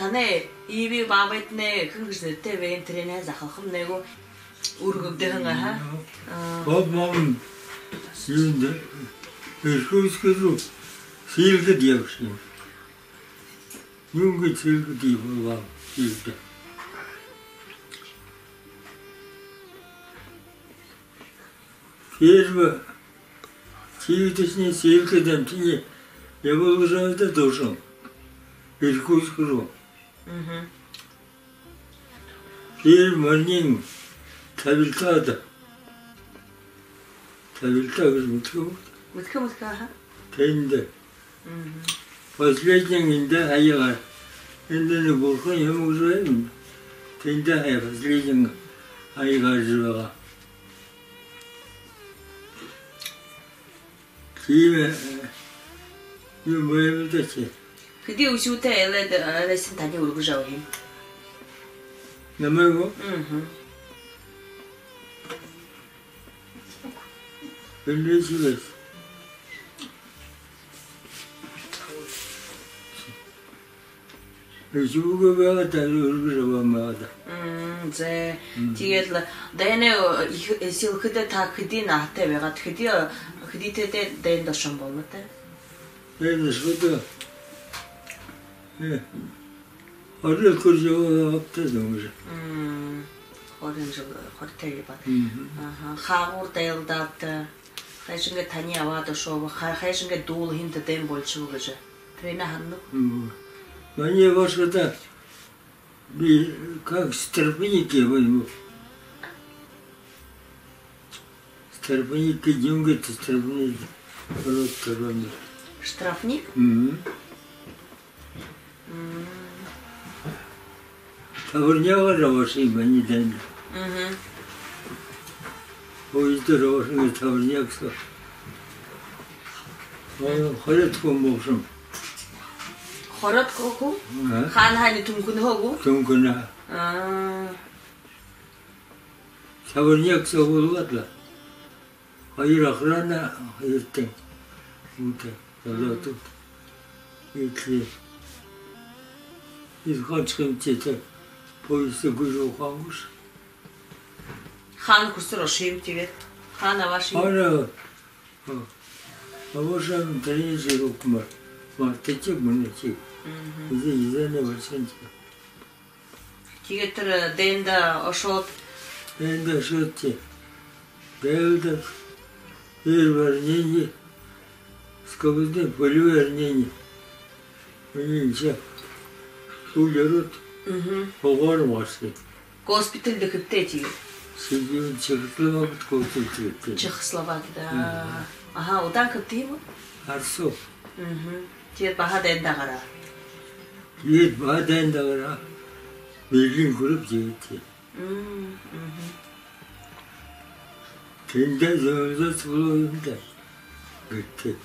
타네 이비 마음에네 그것을 때 왜인 트레네 자хахım 내고 우르급대한 거야. babamın suyunda erkoğuşkuru sıyırdı diyorsun. Yungu sıyırdı diyor babam sıyırdı. Sıyırma sıyırdı sıyırdıdan tini yapılacağını da doğuşum. Erkoğuşkuru. Sıyırmanın tabiltada. Tabilta uzmutku. Мутка ха. Тенде. Последним аяга. Эндени болхон ямужайм. Тенде ая последним аяга живага. Киме юмоемдачи. 그디 우시우테 엘레신 다니 우르그자오힘. 남아고? 엘레시베스. Жуга бага тали ургужава мада. 제 디게틀 데네 실크데 다 그디 나한테 왜가 그디 때때 된다 좀 볼때. 에르스도. 예. 어릴 거죠 없다던 거죠. 어른저 호텔이 봐. 아하 하고 때일다트 하신게 다니야 와도 쇼 하신게 돌 힌트 된 볼치고 그죠. 트레이너 한노. Они ваши да, как старпники возьму. Старпники, деньги-то старпники. Штрафник? Товарняга раваши, они дали. Поезда раваши, товарняк со. Ходят в мокшем. 허럿 거고? 한한이 둥근하고? 둥근하. 사버니악 써보러 갔다. 아이라 그러나 이때 못해. 나도 이렇게 이거 지금 진짜 보이스 그저 광고스. 한 구스로 쉬임지게 하나 와시. 하나 아버지는 다니시고 그만. 대체 뭐지? 이제 벌써 기계들 된다 어쇼 된다 쇼지 배우다 일버니니 스코브데 볼리버니니 이제 수요로 보고를 왔어. госпитальде 그때 지금 지금 체크슬로바키아 고스피탈 체크슬로바키아 아하 오단 그때 뭐 알수 뒤에 봐야 된다 가라. 뒤에 봐야 된다 가라. 밀린 그룹 지겠지. 근데 저기서 들어오는데 그때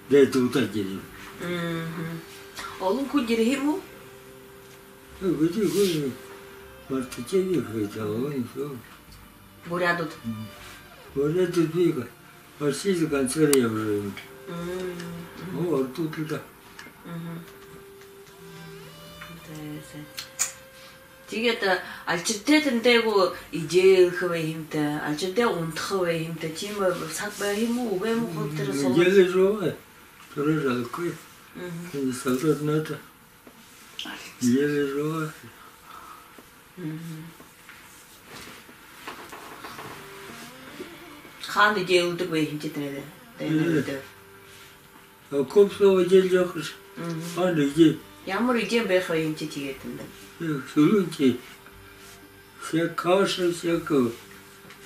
내 도다지리. 얼른 그 일이 해모? 그지 그 말투쟁이 그러죠. 뭐라도. 뭐라도 비가 얼씨도 간소리야 그러는데. 어두다. 디게다 알치테든 되고 이제 그왜 힘다. 알치테 온트왜 힘다. 지금 삭바 힘고 왜 먹고 들어서. 이제 좋아. 그러자 그. 근데 살도 나다. 이제 좋아. 칸데 제우도 왜 힘지 되네. 되네. kopsa gelecek. Hani ki. Yağmur iyice bekleyin çiçeğinden. Sorun ki. Şey karşı şey ko.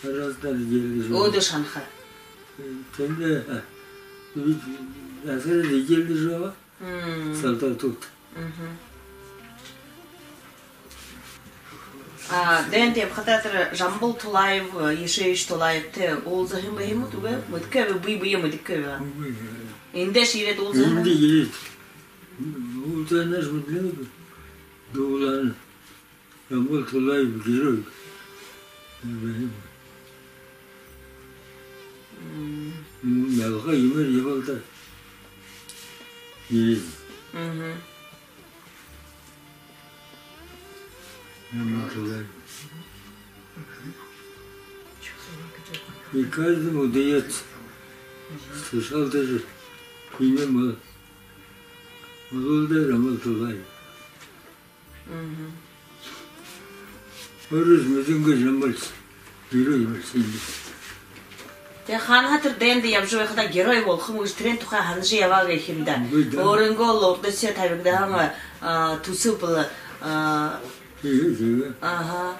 Arasında gelecek. O da şanha. Kendi. Nasıl gelecek o? Salta tut. Дэнте хататра Жамбыл Тулаев, Ешевич Тулаев те олзахим бахимут уга мыткаве бый-бые мыткаве. Инде ширет олзахим. Инде ширет. Олзахинаш мытлы. Doğulan Жамбыл Тулаев герой. Мелха юмер ебалта. Есть. И каждому дается. Слышал даже имя молодой Раматулай. Орыс мезенге жамбалс. Герой Марсинди. Тэ хан хатыр дэнди явжуй хада герой болхым үз трен тухай ханжи яваг эхимда. Орынго лордосе табигда хама тусу был ага.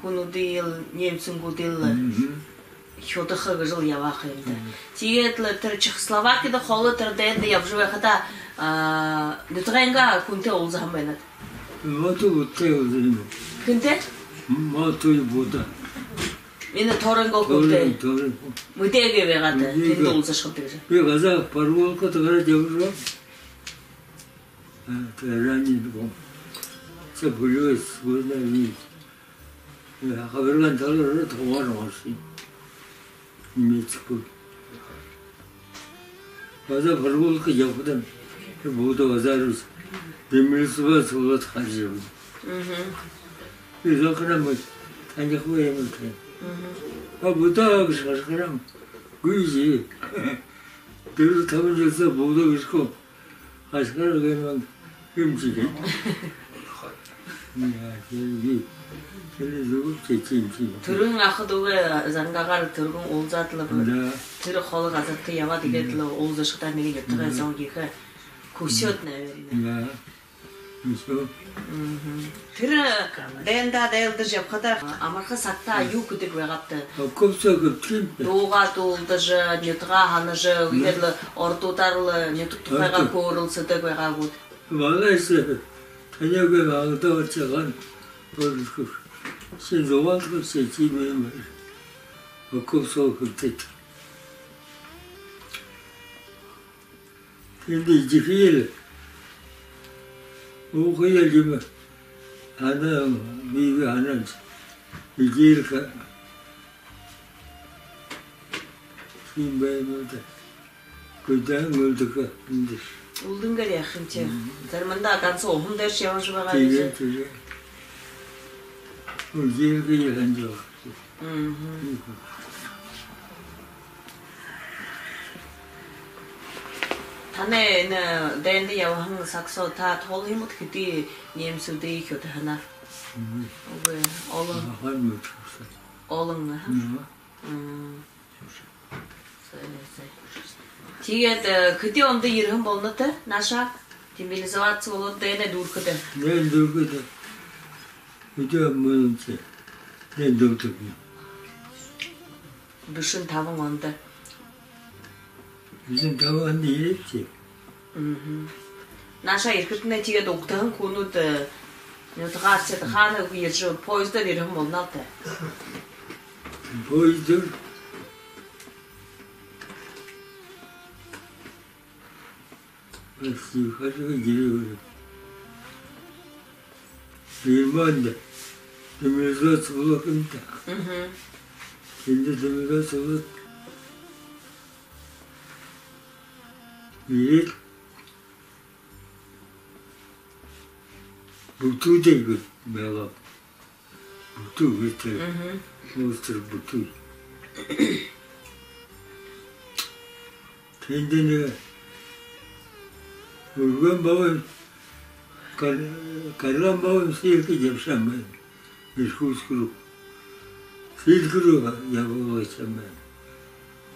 Хунудил немцунгудил Хёдахы жыл явах эмди. Тиетле тер Чехословакияда холы тер дэнди явжуй хада нутренга кунте олзам бенат. Мату утте олзам. Кунте? Мату буда. Мені торынго кунте. Мыдеге вегаты. Тенде олза шылтыгы. Би газа парволка тагара жавжуй. Ранний бом. Це булюс вона ні. Хабарлан талары товар машин. Немецкий. Газа парволка жавдан. Буду газарус. Демилсва солот хажим. Изакрамы. Танихуем. А бута шашкарам. Гуйзи. Ты там же буду вишко. Ашкараган 김치게. Түрің ақыдуға заңғағар түргің олзатылы бұл. Түрі қолы ғазатты ява дегетілі олзы шықта неге тұға зау егі көсет нәверіне. Түрі дәнда дәлді жапқада амарқа сатта аю күдік вәғапты. Көпсі көптен. Доға толды жы, нетіға ханы жы, үйерлі ордударлы, нетік тұқайға көрілсі дөк вәғап өт. Малайсы, тәнеге ағыда отчаған көрілкіп. Сен зоғалқып сәтей мәйім бар. Көпсі көптет. Енді жеке елі. Оқы елгімі. Ана, бейгі анамыз. Егелі Сен бәйім өді. Көйдан өлдікі. Улдың кәлі әқінте. Зарманда ақансы оғым дәрші явашы баға бейді? Теге. Ол елгі елген жоқ. Тане дәнді яваң сақсау та толы емут күді немсуді көті хана. Олың. Аған мүтірсі. Олың ма? Тигет кыте онда иргин болнуты, наша демилизация болот дене дуркыды. Не дуркыды. Үтө мынча. Не дуркыды. Düşün tavın onda. Bizim tavan değil ki. Naşa irkitine tiget oktağın konudu. Nötğarçı tıxanı yırcı poyuzda irgin bolnadı. Poyuzdur. Hadi geliyor. Birmanda. Demizat bulakında. Şimdi demizat bulak. Bir. Butu değil bu. Melap. Butu bitir. Monster butu. Kendine Urgan babam, Karlan babam seyirki yapsam ben. Diskus kuru. Seyir kuru yapılaysam ben.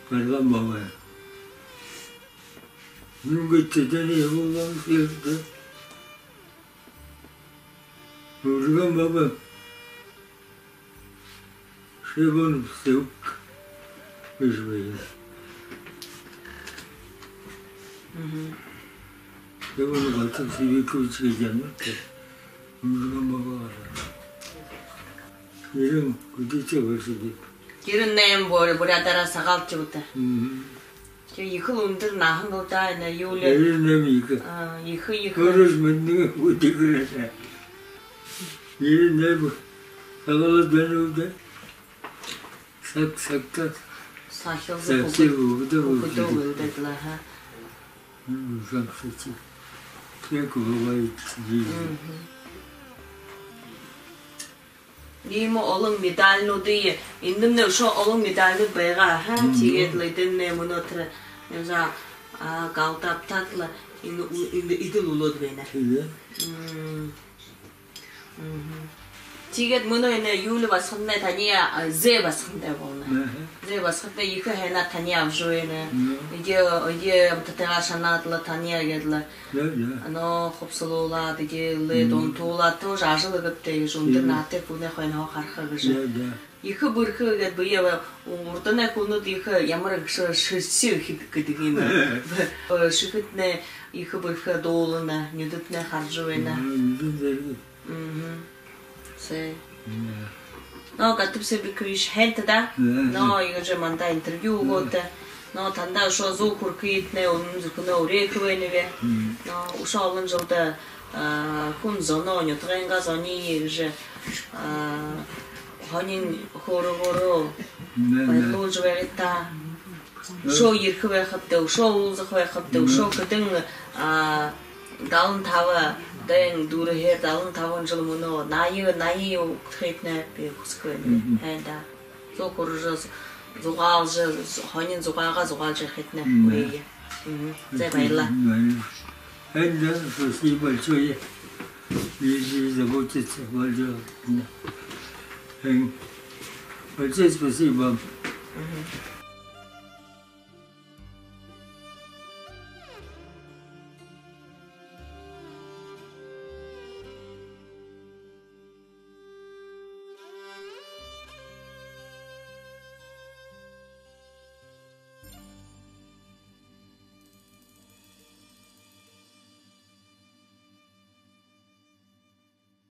Karlan babam. Bunun geçtiğini yapılan seyirki. Urgan babam. Şebonum sevk. Beşmeyin. Bunu batıp sivikü çıkacağım. Bunu baba var. Yerim kudüs'e başladı. Yerin neyim böyle, buraya dara sakal çıktı. Yıkıl undur nahın olda, ne yolu. Yerin neyim yıkı. Yıkı. Görüşmediğine kudüs'e. Yerin neyim. Sakalı ben orada. Sakta. Sakil okudu. Okudu dediler ha. Saksaçı. Як бывает, Nimo olong medal no de indim ne şu olong medal no bega ha tiget leden ne monotre neza galtap tatla in idil ulod bena. Tiget mono ne yulu basxne tania ze basxne bolna. Ze basxne yıkı hena tania joyene. İge tatara şanatla tania gedla. No xopsolola dige le don tola to jajlı gıtte jundur nate kune xena xarxa gıje. Yıkı bırkı ged bıya orada ne konu yıkı yamar şışı gidigin. Şıkıtne yıkı bırkı doluna nüdütne harjoyene. No, katıp sebi kriş hente da. No, yıkıcı manda interview gote. No, tanda şu zor kurkuyit ne onun zıkına oraya kıvayını ve. No, uşa alınca da kun zono nyotrenga zoni yıkıcı. Hanin horu. Bayloğucu verita. Şu yırkı ve xıptı, şu ulzık ve xıptı, şu kıdın dalın tava. Den dure her dalın tavan jılımını nayi tretne bir kuskuyunu. Henda. Zo korujuz. Zuğalcı, hanin zuğalcı xetne buraya. Zebayla. Henda, спасибо большое. Если заботиться, большое. Большое спасибо.